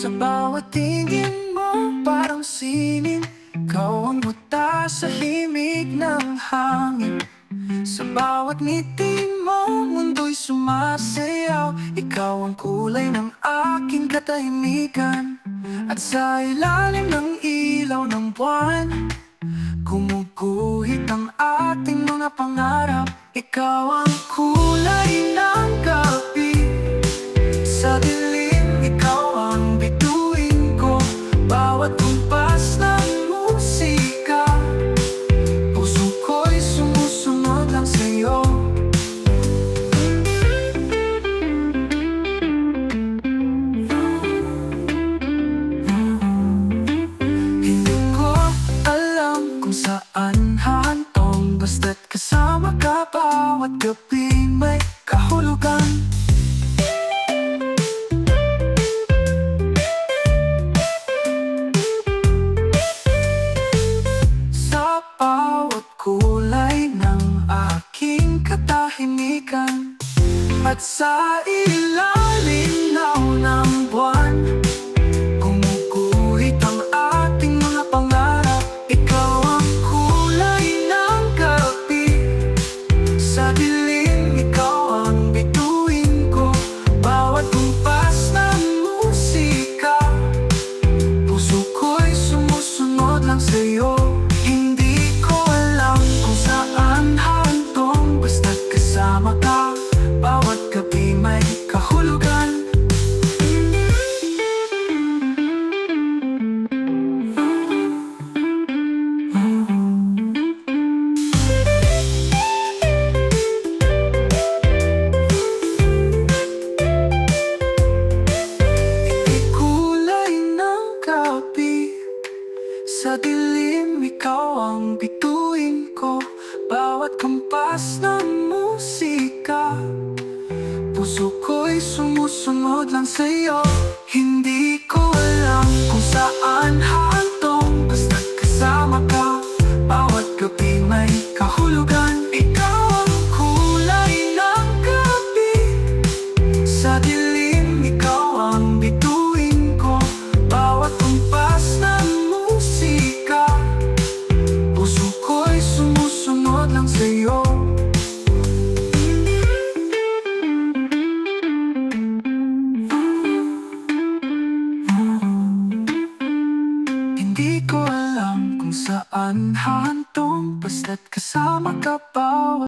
Sa bawat tingin mo parang sining, ikaw ang buta sa himig ng hangin. Sa bawat ngiti mo, mundo'y sumasayaw. Ikaw ang kulay ng aking katahimikan. At sa ilalim ng ilaw ng buwan, gumuguhit ang ating mga pangarap. Ikaw ang kulay ng gabi. Sa dilim, ikaw ang bituin ko. Bawat kumpas ng musika, puso ko'y sumusunod lang sa'yo. Hindi ko alam kung saan hahantong, basta't kasama ka bawat gabi may kahulugan. Sa bawat kulay ng aking katahimikan, at sa ilalinaw ng buwan, gumuguhit ang ating mga pangarap. Ikaw ang kulay ng gabi. Sa dilim, ikaw ang bituin ko. Bawat kumpas ng musika, puso ko'y sumusunod lang sa'yo. Hindi ko alam kung saan hahantong, basta't kasama ka bawat gabi may kahulugan. Ikulay ng gabi. Sa dilim, ikaw ang bituin ko. Bawat kampas ng musika, puso ko'y sumusunod lang sa'yo. Hindi ko alam kung saan hahantong, basta't kasama ka bawat gabi may kahulugan. Ikaw ang kulay ng gabi. Sa dilim, ikaw ang bituin ko. Bawat kumpas ng musika, puso ko'y sumusunod lang sa'yo. Hindi ko alam kung saan hahantong, basta't kasama ka pa